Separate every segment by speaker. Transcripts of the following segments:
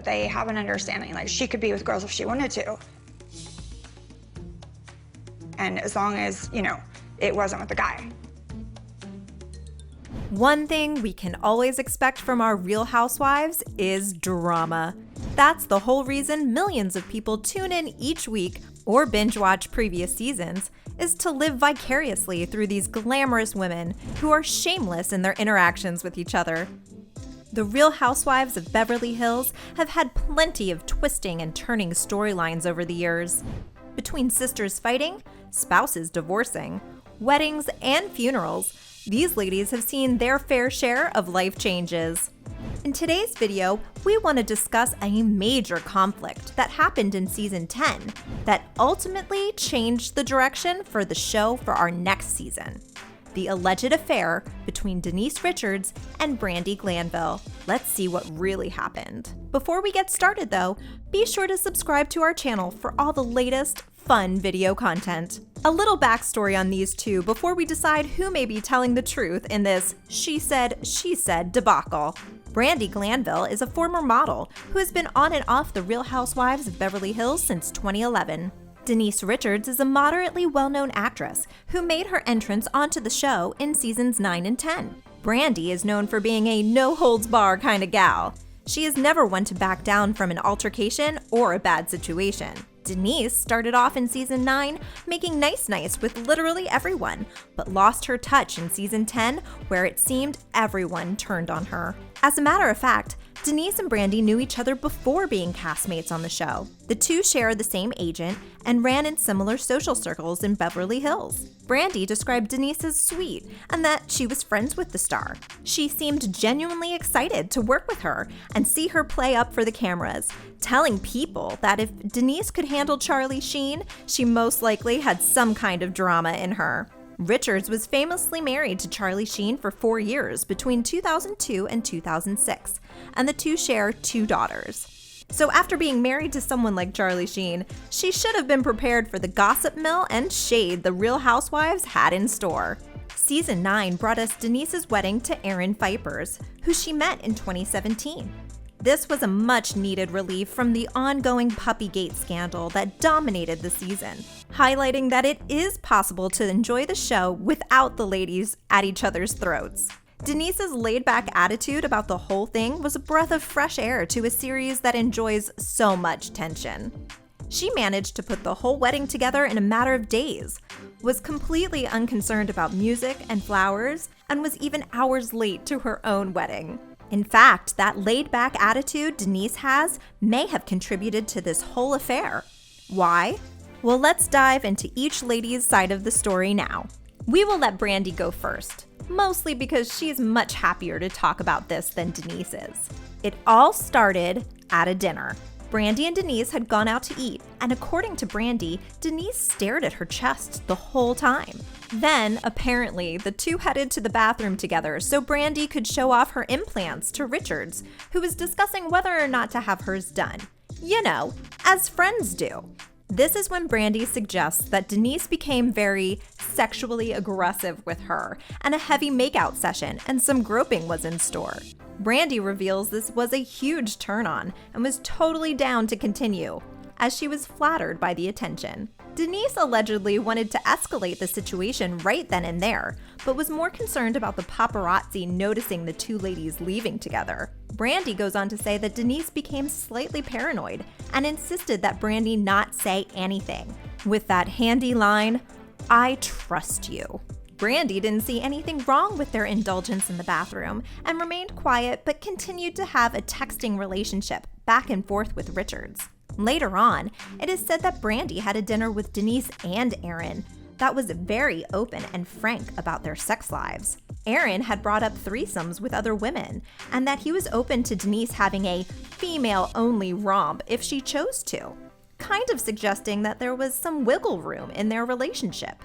Speaker 1: that they have an understanding. Like, she could be with girls if she wanted to. And as long as, you know, it wasn't with the guy.
Speaker 2: One thing we can always expect from our Real Housewives is drama. That's the whole reason millions of people tune in each week or binge watch previous seasons, is to live vicariously through these glamorous women who are shameless in their interactions with each other. The Real Housewives of Beverly Hills have had plenty of twisting and turning storylines over the years. Between sisters fighting, spouses divorcing, weddings, and funerals, these ladies have seen their fair share of life changes. In today's video, we want to discuss a major conflict that happened in season 10 that ultimately changed the direction for the show for our next season. The alleged affair between Denise Richards and Brandi Glanville. Let's see what really happened. Before we get started though, be sure to subscribe to our channel for all the latest fun video content. A little backstory on these two before we decide who may be telling the truth in this she said debacle. Brandi Glanville is a former model who has been on and off the Real Housewives of Beverly Hills since 2011. Denise Richards is a moderately well-known actress who made her entrance onto the show in seasons 9 and 10. Brandi is known for being a no-holds-bar kind of gal. She is never one to back down from an altercation or a bad situation. Denise started off in season 9 making nice with literally everyone, but lost her touch in season 10 where it seemed everyone turned on her. As a matter of fact, Denise and Brandi knew each other before being castmates on the show. The two share the same agent and ran in similar social circles in Beverly Hills. Brandi described Denise as sweet and that she was friends with the star. She seemed genuinely excited to work with her and see her play up for the cameras, telling people that if Denise could handle Charlie Sheen, she most likely had some kind of drama in her. Richards was famously married to Charlie Sheen for 4 years between 2002 and 2006, and the two share 2 daughters. So after being married to someone like Charlie Sheen, she should have been prepared for the gossip mill and shade the Real Housewives had in store. Season 9 brought us Denise's wedding to Aaron Vipers, who she met in 2017. This was a much-needed relief from the ongoing Puppygate scandal that dominated the season, highlighting that it is possible to enjoy the show without the ladies at each other's throats. Denise's laid-back attitude about the whole thing was a breath of fresh air to a series that enjoys so much tension. She managed to put the whole wedding together in a matter of days, was completely unconcerned about music and flowers, and was even hours late to her own wedding. In fact, that laid-back attitude Denise has may have contributed to this whole affair. Why? Well, let's dive into each lady's side of the story now. We will let Brandi go first, mostly because she's much happier to talk about this than Denise is. It all started at a dinner. Brandi and Denise had gone out to eat, and according to Brandi, Denise stared at her chest the whole time. Then, apparently, the two headed to the bathroom together so Brandi could show off her implants to Richards, who was discussing whether or not to have hers done. You know, as friends do. This is when Brandi suggests that Denise became very sexually aggressive with her, and a heavy makeout session and some groping was in store. Brandi reveals this was a huge turn-on and was totally down to continue, as she was flattered by the attention. Denise allegedly wanted to escalate the situation right then and there, but was more concerned about the paparazzi noticing the two ladies leaving together. Brandi goes on to say that Denise became slightly paranoid and insisted that Brandi not say anything, with that handy line, "I trust you." Brandi didn't see anything wrong with their indulgence in the bathroom and remained quiet but continued to have a texting relationship back and forth with Richards. Later on, it is said that Brandi had a dinner with Denise and Aaron that was very open and frank about their sex lives. Aaron had brought up threesomes with other women, and that he was open to Denise having a female-only romp if she chose to, kind of suggesting that there was some wiggle room in their relationship.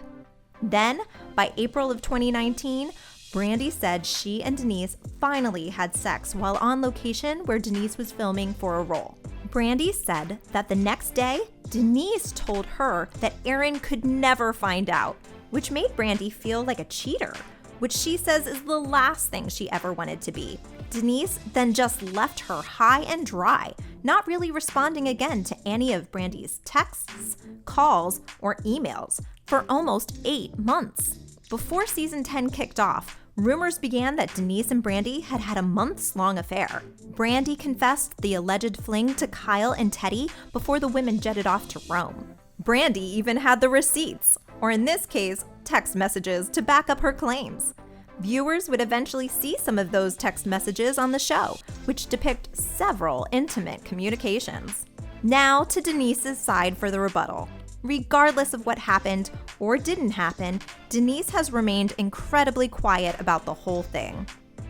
Speaker 2: Then, by April of 2019, Brandi said she and Denise finally had sex while on location where Denise was filming for a role. Brandi said that the next day, Denise told her that Aaron could never find out, which made Brandi feel like a cheater, which she says is the last thing she ever wanted to be. Denise then just left her high and dry, not really responding again to any of Brandi's texts, calls, or emails for almost 8 months. Before season 10 kicked off, rumors began that Denise and Brandi had had a months-long affair. Brandi confessed the alleged fling to Kyle and Teddy before the women jetted off to Rome. Brandi even had the receipts, or in this case, text messages, to back up her claims. Viewers would eventually see some of those text messages on the show, which depict several intimate communications. Now to Denise's side for the rebuttal. Regardless of what happened or didn't happen, Denise has remained incredibly quiet about the whole thing.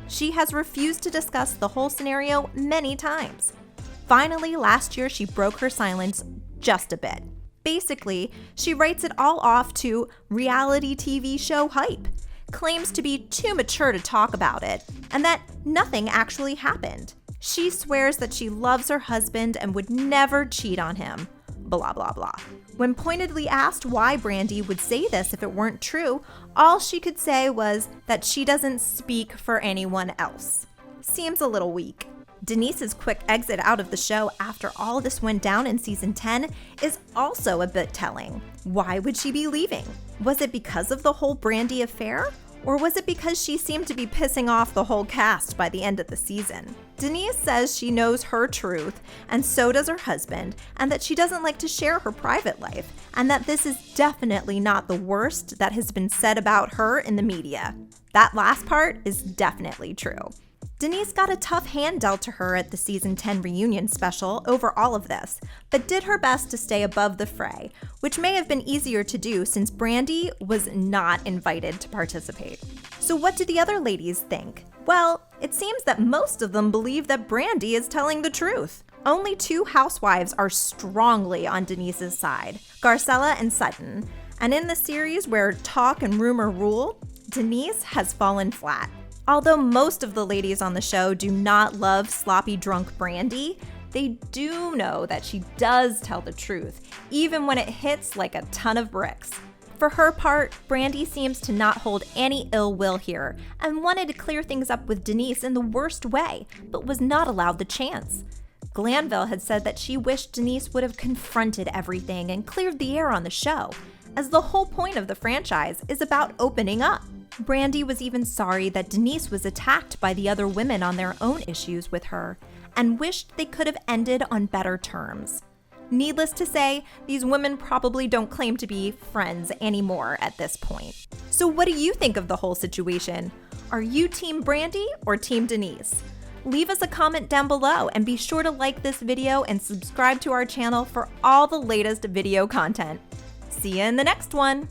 Speaker 2: She has refused to discuss the whole scenario many times. Finally, last year she broke her silence just a bit. Basically, she writes it all off to reality TV show hype, claims to be too mature to talk about it, and that nothing actually happened. She swears that she loves her husband and would never cheat on him. Blah, blah, blah. When pointedly asked why Brandi would say this if it weren't true, all she could say was that she doesn't speak for anyone else. Seems a little weak. Denise's quick exit out of the show after all this went down in season 10 is also a bit telling. Why would she be leaving? Was it because of the whole Brandi affair? Or was it because she seemed to be pissing off the whole cast by the end of the season? Denise says she knows her truth, and so does her husband, and that she doesn't like to share her private life, and that this is definitely not the worst that has been said about her in the media. That last part is definitely true. Denise got a tough hand dealt to her at the season 10 reunion special over all of this, but did her best to stay above the fray, which may have been easier to do since Brandi was not invited to participate. So what do the other ladies think? Well, it seems that most of them believe that Brandi is telling the truth. Only 2 housewives are strongly on Denise's side, Garcella and Sutton, and in the series where talk and rumor rule, Denise has fallen flat. Although most of the ladies on the show do not love sloppy drunk Brandi, they do know that she does tell the truth, even when it hits like a ton of bricks. For her part, Brandi seems to not hold any ill will here and wanted to clear things up with Denise in the worst way, but was not allowed the chance. Glanville had said that she wished Denise would have confronted everything and cleared the air on the show, as the whole point of the franchise is about opening up. Brandi was even sorry that Denise was attacked by the other women on their own issues with her, and wished they could have ended on better terms. Needless to say, these women probably don't claim to be friends anymore at this point. So what do you think of the whole situation? Are you Team Brandi or Team Denise? Leave us a comment down below and be sure to like this video and subscribe to our channel for all the latest video content. See you in the next one!